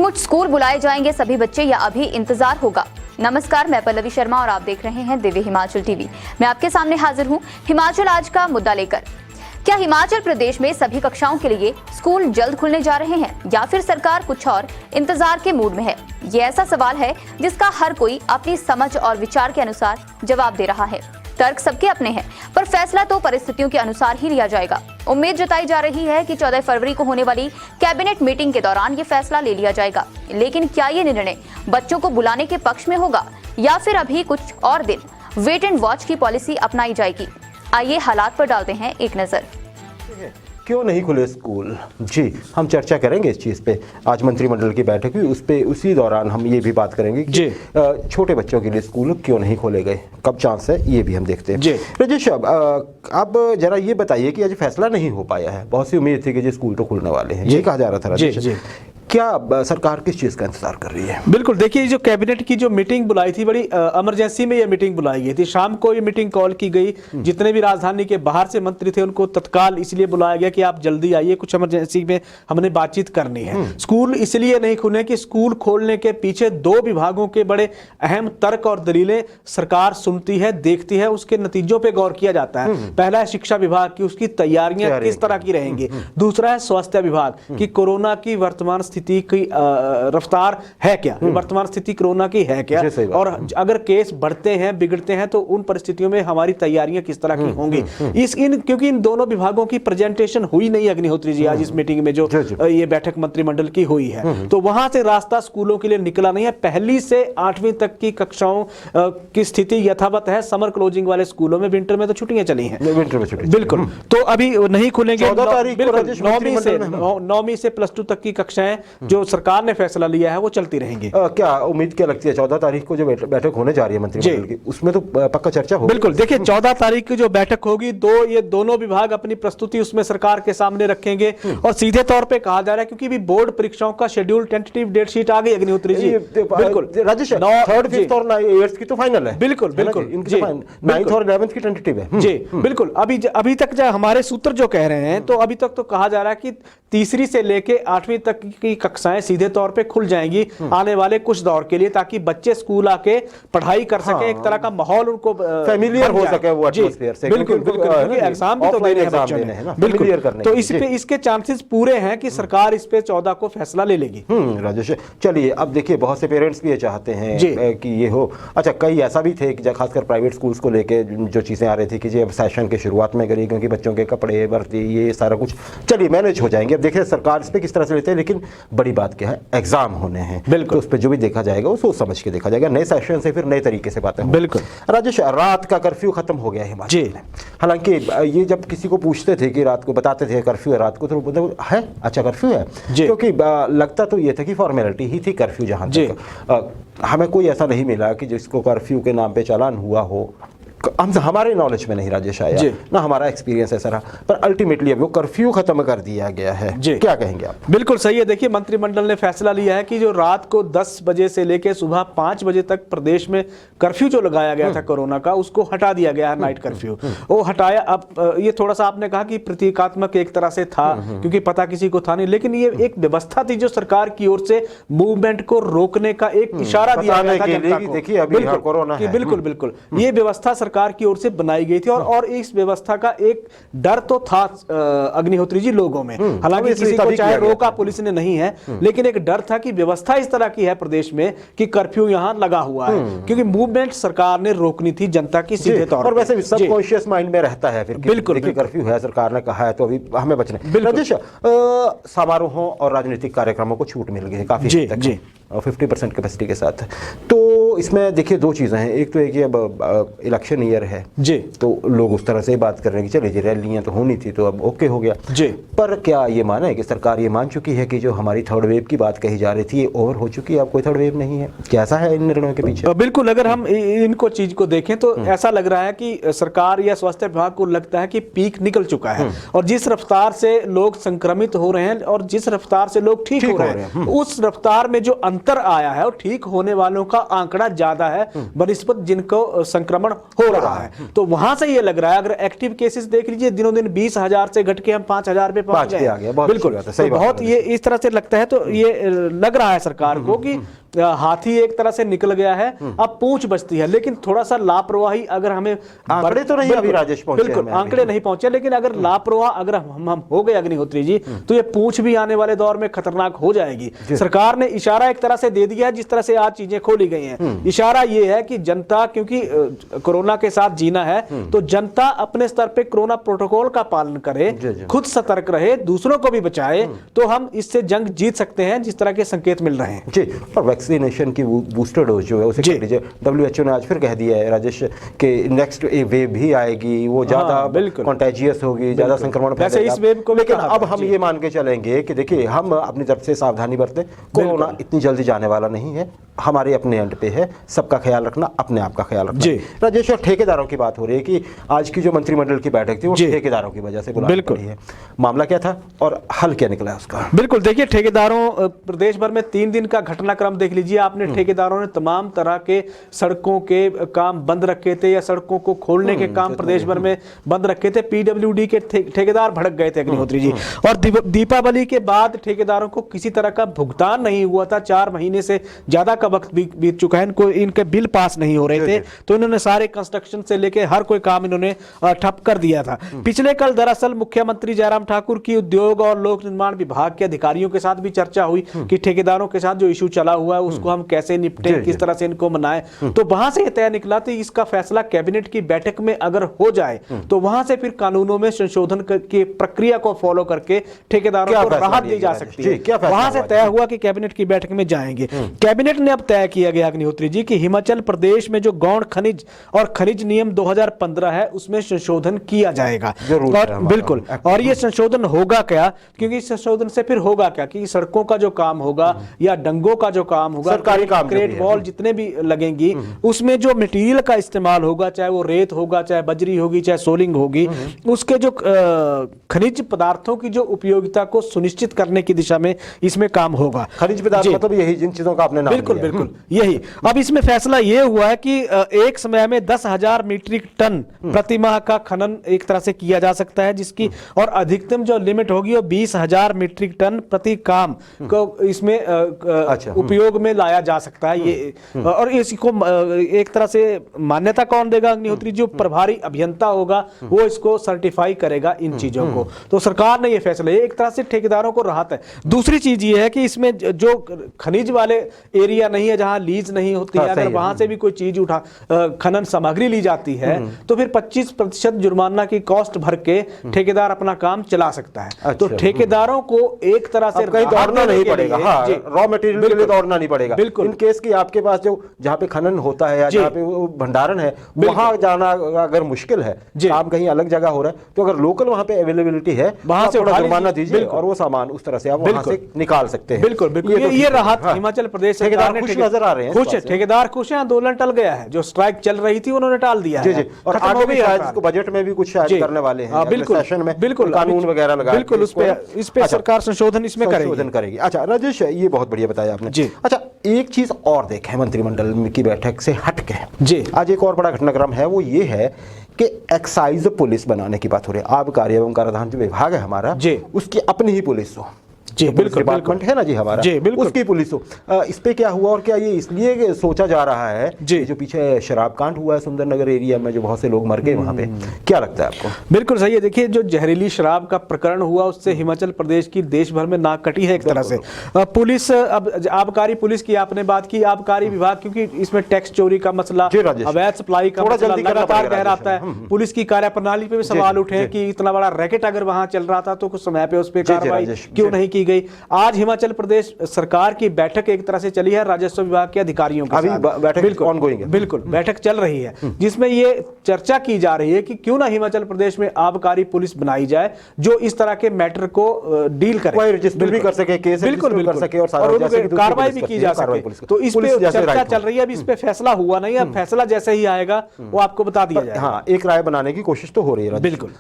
मुठ स्कूल बुलाए जाएंगे सभी बच्चे या अभी इंतजार होगा? नमस्कार, मैं पल्लवी शर्मा और आप देख रहे हैं दिव्य हिमाचल टीवी। मैं आपके सामने हाजिर हूं हिमाचल आज का मुद्दा लेकर। क्या हिमाचल प्रदेश में सभी कक्षाओं के लिए स्कूल जल्द खुलने जा रहे हैं या फिर सरकार कुछ और इंतजार के मूड में है? ये ऐसा सवाल है जिसका हर कोई अपनी समझ और विचार के अनुसार जवाब दे रहा है। तर्क सबके अपने हैं, पर फैसला तो परिस्थितियों के अनुसार ही लिया जाएगा। उम्मीद जताई जा रही है कि 14 फरवरी को होने वाली कैबिनेट मीटिंग के दौरान ये फैसला ले लिया जाएगा। लेकिन क्या ये निर्णय बच्चों को बुलाने के पक्ष में होगा या फिर अभी कुछ और दिन वेट एंड वॉच की पॉलिसी अपनाई जाएगी? आइए हालात पर डालते हैं एक नजर। क्यों नहीं खुले स्कूल? जी, हम चर्चा करेंगे इस चीज़ पे। आज मंत्रिमंडल की बैठक हुई, उसी दौरान हम ये भी बात करेंगे कि छोटे बच्चों के लिए स्कूल क्यों नहीं खोले गए, कब चांस है, ये भी हम देखते हैं। राजेश, अब जरा ये बताइए कि आज फैसला नहीं हो पाया है। बहुत सी उम्मीद थी कि स्कूल तो खुलने वाले हैं, ये कहा जा रहा था राजेश। क्या सरकार किस चीज़ का इंतजार कर रही है? बिल्कुल, देखिए जो कैबिनेट की जो मीटिंग बुलाई थी, बड़ी इमरजेंसी में ये मीटिंग बुलाई गई थी। शाम को ये मीटिंग कॉल की गई। जितने भी राजधानी के बाहर से मंत्री थे उनको तत्काल इसलिए बुलाया गया कि आप जल्दी आइए, कुछ इमरजेंसी में हमने बातचीत करनी है। स्कूल इसलिए नहीं खुले कि स्कूल खोलने के पीछे दो विभागों के बड़े अहम तर्क और दलीलें सरकार सुनती है, देखती है, उसके नतीजों पर गौर किया जाता है। पहला है शिक्षा विभाग की, उसकी तैयारियां किस तरह की रहेंगी। दूसरा है स्वास्थ्य विभाग की, कोरोना की वर्तमान स्थिति की रफ्तार है क्या, वर्तमान स्थिति कोरोना की है क्या, और अगर केस बढ़ते हैं, बिगड़ते हैं तो उन परिस्थितियों में हमारी तैयारियां किस तरह की होंगी। क्योंकि इन दोनों विभागों की प्रेजेंटेशन हुई नहीं अग्निहोत्री जी आज इस मीटिंग में जो ये बैठक मंत्रिमंडल की हुई है, तो वहां से रास्ता स्कूलों के लिए निकला नहीं है। पहली से 8वीं तक की कक्षाओं की स्थिति यथावत है। समर क्लोजिंग वाले स्कूलों में विंटर में तो छुट्टियां चली हैं, विंटर में छुट्टी बिल्कुल, तो अभी नहीं खुलेंगे। 14 तारीख को 9वीं से +2 तक की कक्षाएं जो सरकार ने फैसला लिया है वो चलती रहेंगी। क्या उम्मीद क्या लगती है 14 तारीख को जो बैठक होने जा रही है मंत्रिमंडल की, उसमें तो पक्का चर्चा होगी? बिल्कुल, देखिए 14 तारीख की जो बैठक होगी, ये दोनों विभाग अपनी प्रस्तुति उसमें सरकार के सामने रखेंगे। और सीधे तौर पे कहा जा रहा है, क्योंकि भी बोर्ड परीक्षाओं का शेड्यूल टेंटेटिव डेट शीट आ गई अग्निहोत्री जी। बिल्कुल राजेश, 3rd, 5th और 8th की तो फाइनल है। बिल्कुल बिल्कुल, 9th और 11th की टेंटेटिव है जी। बिल्कुल, अभी तक जो हमारे सूत्र जो कह रहे हैं, तो अभी तक तो कहा जा रहा है कि 3री से लेके 8वीं तक की कक्षाएं सीधे तौर पे खुल जाएंगी आने वाले कुछ दौर के लिए, ताकि बच्चे स्कूल आके पढ़ाई कर सके, एक तरह का माहौल उनको फैमिलियर हो सके वो एटमॉस्फेयर से। बिल्कुल बिल्कुल, क्योंकि एग्जाम भी तो देने हैं बच्चों ने, बिल्कुल, तो इसके चांसेस पूरे हैं कि सरकार इस पे 14 को फैसला ले लेगी। राजेश, चलिए अब देखिए, बहुत से पेरेंट्स भी ये चाहते हैं कि ये हो। अच्छा, कई ऐसा भी थे कि खासकर प्राइवेट स्कूल्स को लेके जो चीजें आ रही थी कि जी अब सेशन के शुरुआत में करिए, क्योंकि बच्चों के कपड़े, वर्दी, ये सारा कुछ चलिए मैनेज हो जाएंगे। अब देखिए सरकार इस पे किस तरह से लेते हैं, लेकिन बड़ी बात क्या है, एग्जाम होने हैं। बिल्कुल, तो उस पर जो भी देखा जाएगा वो सोच समझ के देखा जाएगा। नए सेशन से फिर नए तरीके से बातें। बिल्कुल राजेश, रात का कर्फ्यू खत्म हो गया है हिमाचल में। हालांकि ये जब किसी को पूछते थे कि रात को, बताते थे कर्फ्यू है रात को, तो बोलते है अच्छा कर्फ्यू है, क्योंकि लगता तो ये था कि फॉर्मेलिटी ही थी कर्फ्यू। जहां तक हमें कोई ऐसा नहीं मिला कि जिसको कर्फ्यू के नाम पे चालान हुआ हो। हमारे नॉलेज में नहीं राजेश आया, ना हमारा एक्सपीरियंस ऐसा रहा, पर अल्टीमेटली अब वो कर्फ्यू खत्म कर दिया गया है। क्या कहेंगे आप? बिल्कुल सही है। देखिए, मंत्रिमंडल ने फैसला लिया है कि जो रात को 10 बजे से लेकर सुबह 5 बजे तक प्रदेश में कर्फ्यू जो लगाया गया था कोरोना का, उसको हटा दिया गया है। नाइट कर्फ्यू वो हटाया। अब ये थोड़ा सा आपने कहा कि प्रतीकात्मक एक तरह से था, क्योंकि पता किसी को था नहीं, लेकिन ये एक व्यवस्था थी जो सरकार की ओर से मूवमेंट को रोकने का एक इशारा दिया गया था जनता को। देखिए अभी कोरोना है। बिल्कुल बिल्कुल, ये व्यवस्था सरकार की ओर से बनाई गई थी, और इस व्यवस्था का एक डर तो था अग्निहोत्री जी लोगों में। हालांकि किसी को चाहे रोका पुलिस ने नहीं है, लेकिन एक डर था कि व्यवस्था इस तरह की है प्रदेश में कि कर्फ्यू यहां लगा हुआ है, क्योंकि मूवमेंट सरकार ने रोकनी थी जनता की सीधे तौर पर। और वैसे सबकॉन्शियस माइंड में रहता है फिर। बिल्कुल, कर्फ्यू है, सरकार ने कहा है, तो अभी हमें बचना। राजेश, समारोहों और राजनीतिक कार्यक्रमों को छूट मिल गई है काफी हद तक, 50% कैपेसिटी के साथ। तो इसमें देखिए दो चीज़ें हैं। एक तो है कि अब इलेक्शन ईयर है जी, तो लोग उस तरह से बात कर रहे हैं कि चलिए जी रैलियाँ तो होनी थी, तो अब ओके हो गया जी। पर क्या ये माना है कि सरकार ये मान चुकी है कि जो हमारी 3rd वेव की बात कही जा रही थी, ये ओवर हो चुकी है, अब कोई 3rd वेव नहीं है? कैसा है इन निर्णयों के पीछे? बिल्कुल, अगर हम इनको चीज को देखें तो ऐसा लग रहा है कि सरकार या स्वास्थ्य विभाग को लगता है कि पीक निकल चुका है, और जिस रफ्तार से लोग संक्रमित हो रहे हैं और जिस रफ्तार से लोग ठीक हो रहे हैं, उस रफ्तार में जो अंतर आया है और ठीक होने वालों का आंकड़ा संख्या ज्यादा है बनिस्बत जिनको संक्रमण हो रहा है। तो वहां से ये लग रहा है, अगर एक्टिव केसेस देख लीजिए दिनों दिन 20,000 से घट के हम 5,000 पे पहुंच गए। बिल्कुल, तो बहुत ये इस तरह से लगता है, तो ये लग रहा है सरकार को कि हाथी एक तरह से निकल गया है, अब पूंछ बचती है। लेकिन थोड़ा सा लापरवाही अगर हमें, आंकड़े तो नहीं अभी राजेश पहुंचे, बिल्कुल आंकड़े नहीं पहुंचे, लेकिन अगर लापरवाह अगर हम हो गए अग्निहोत्री जी, तो ये पूंछ भी आने वाले दौर में खतरनाक हो जाएगी। सरकार ने इशारा एक तरह से दे दिया है, जिस तरह से आज चीजें खोली गई हैं। इशारा ये है कि जनता, क्योंकि कोरोना के साथ जीना है, तो जनता अपने स्तर पे कोरोना प्रोटोकॉल का पालन करे, खुद सतर्क रहे, दूसरों को भी बचाए, तो हम इससे जंग जीत सकते हैं, जिस तरह के संकेत मिल रहे हैं जी। और वैक्सीनेशन की बूस्टर डोज जो है उसे कह लीजिए, WHO ने आज फिर कह दिया है राजेश कि नेक्स्ट वेव भी आएगी, वो ज्यादा कॉन्टेजियस होगी, ज्यादा संक्रमण फैलेगा। इस वेव को लेकिन अब हम ये मान के चलेंगे कि देखिए हम अपनी तरफ से सावधानी बरतें, कोरोना इतनी जल्दी जाने वाला नहीं है, हमारे अपने एंड पे है, सबका ख्याल रखना, अपने आप का ख्याल रखना। राजेश, और ठेकेदारों की बात हो रही है कि आज की जो मंत्रिमंडल की बैठक थी वो ठेकेदारों की वजह से बुलानी पड़ी है। मामला क्या था और हल क्या निकला है उसका? बिल्कुल, देखिए ठेकेदारों, प्रदेश भर में 3 दिन का घटनाक्रम देख लीजिए आपने। ठेकेदारों ने तमाम तरह के सड़कों के काम बंद रखे थे, या सड़कों को खोलने के काम प्रदेश भर में बंद रखे थे। PWD के ठेकेदार भड़क गए थे अग्निहोत्री जी। और दीपावली के बाद ठेकेदारों को किसी तरह का भुगतान नहीं हुआ था, 4 महीने से ज्यादा का वक्त बीत चुका है, इनको इनके बिल पास नहीं हो रहे थे, तो इन्होंने सारे कंस्ट्रक्शन से लेके हर कोई काम इन्होंने ठप कर दिया था। पिछले कल दरअसल मुख्यमंत्री जयराम ठाकुर की उद्योग और लोक निर्माण विभाग के अधिकारियों के साथ भी चर्चा हुई कि ठेकेदारों के साथ जो इशू चला हुआ है उसको हम कैसे निपटे, किस तरह से इनको मनाएं। तो वहां से यह तय निकला था इसका फैसला कैबिनेट की बैठक में अगर हो जाए तो वहां से फिर कानूनों में संशोधन की प्रक्रिया को फॉलो करके ठेकेदारों को राहत दी जा सकती है। वहां से तय हुआ कि कैबिनेट की बैठक में जाएंगे। कैबिनेट ने अब तय किया गया अग्निहोत्री जी कि हिमाचल प्रदेश में जो गौण खनिज और खनिज नियम 2015 है उसमें संशोधन किया जाएगा। और बिल्कुल, और ये संशोधन होगा क्या, क्योंकि इस संशोधन से फिर होगा क्या कि सड़कों का जो काम होगा या डंगों का जो काम होगा, सरकारी काम, क्रेट वॉल जितने भी लगेंगी, उसमें जो मटेरियल का इस्तेमाल होगा, चाहे वो रेत होगा, चाहे बजरी होगी, चाहे सोलिंग होगी, उसके जो खनिज पदार्थों की जो उपयोगिता को सुनिश्चित करने की दिशा में इसमें काम होगा। खनिज पदार्थ मतलब यही जिन चीजों का आपने नाम लिया। बिल्कुल बिल्कुल यही। अब इसमें फैसला यह हुआ है कि एक समय में 10,000 मीट्रिक टन प्रति माह का खनन एक तरह से किया जा सकता है, जिसकी और अधिकतम जो लिमिट होगी वो 20,000 मीट्रिक टन प्रति काम को इसमें उपयोग में लाया जा सकता है। ये और इसको एक तरह से मान्यता कौन देगा अग्निहोत्री? जो प्रभारी अभियंता होगा वो इसको सर्टिफाई करेगा इन चीजों को। तो सरकार ने ये फैसला, एक तरह से ठेकेदारों को राहत है। दूसरी चीज ये है कि इसमें जो खनिज वाले एरिया नहीं है, जहां लीज नहीं होती है, अगर वहां से भी कोई चीज उठा खनन सामग्री ली जाती है तो फिर 25% जुर्माना की कॉस्ट भर के ठेकेदार अपना काम चला सकता है। तो ठेकेदारों को एक तरह से कहीं दौड़ना नहीं पड़ेगा, रॉ मटेरियल के लिए दौड़ना नहीं पड़ेगा। बिल्कुल, इन केस की आपके पास जो जहाँ पे खनन होता है या जहाँ पे भंडारण है वहां जाना अगर मुश्किल है, काम कहीं अलग जगह हो रहा है, तो अगर लोकल वहां पे अवेलेबिलिटी है वहां से जुर्माना दीजिए और वो सामान उस तरह से आप वहां से निकाल सकते हैं। बिल्कुल बिल्कुल, ये राहत हिमाचल प्रदेश सरकार ने खुश नजर आ रहे हैं, खुश है, ठेकेदार खुश हैं, आंदोलन टल गया है, जो स्ट्राइक चल रही थी उन्होंने टाल दिया है। और आगे भी शायद इसको बजट में भी कुछ शायद करने वाले हैं, बिल्कुल सेशन में बिल्कुल कानून वगैरह लगा, बिल्कुल इस पे सरकार संशोधन इसमें करेगी। अच्छा राजेश, ये बहुत बढ़िया बताया आपने जी। अच्छा, एक चीज और देखें मंत्रिमंडल की बैठक से हटके जी, आज एक और बड़ा घटनाक्रम है, वो ये है कि एक्साइज पुलिस बनाने की बात हो रही है। आबकारी एवं कराधान जो विभाग है हमारा जी, उसकी अपनी ही पुलिस हो जी, बिल्कुल डिपार्टमेंट है ना जी हमारा जी, बिल्कुल उसकी पुलिस हो। इस पे क्या हुआ और क्या ये इसलिए सोचा जा रहा है जी, जो पीछे शराब कांड हुआ है सुंदरनगर एरिया में, जो बहुत से लोग मर गए वहां पे, क्या लगता है आपको? बिल्कुल सही है। देखिए, जो जहरीली शराब का प्रकरण हुआ उससे हिमाचल प्रदेश की देश भर में नाक कटी है एक तरह से। पुलिस, अब आबकारी पुलिस की आपने बात की, आबकारी विभाग क्योंकि इसमें टैक्स चोरी का मसला, अवैध सप्लाई का मसला लगातार गहराता है, पुलिस की कार्यप्रणाली पे भी सवाल उठे कि इतना बड़ा रैकेट अगर वहां चल रहा था तो कुछ समय पे उस पर कार्रवाई क्यों नहीं की गई। आज हिमाचल प्रदेश सरकार की बैठक एक तरह से चली है राजस्व विभाग के अधिकारियों के साथ, बिल्कुल बैठक चल रही है, जिसमें ये चर्चा की जा रही है कि क्यों ना हिमाचल प्रदेश में आबकारी पुलिस बनाई जाए जो इस तरह के मैटर को डील करे, रजिस्टर भी कर सके, केस बिल्कुल कर सके और कार्रवाई भी की जा सके। तो इस पे चर्चा चल रही है, अभी इस पे फैसला हुआ नहीं है, फैसला जैसे ही आएगा वो आपको बता दिया जाएगा। हाँ, एक राय बनाने की कोशिश तो हो रही है। बिल्कुल।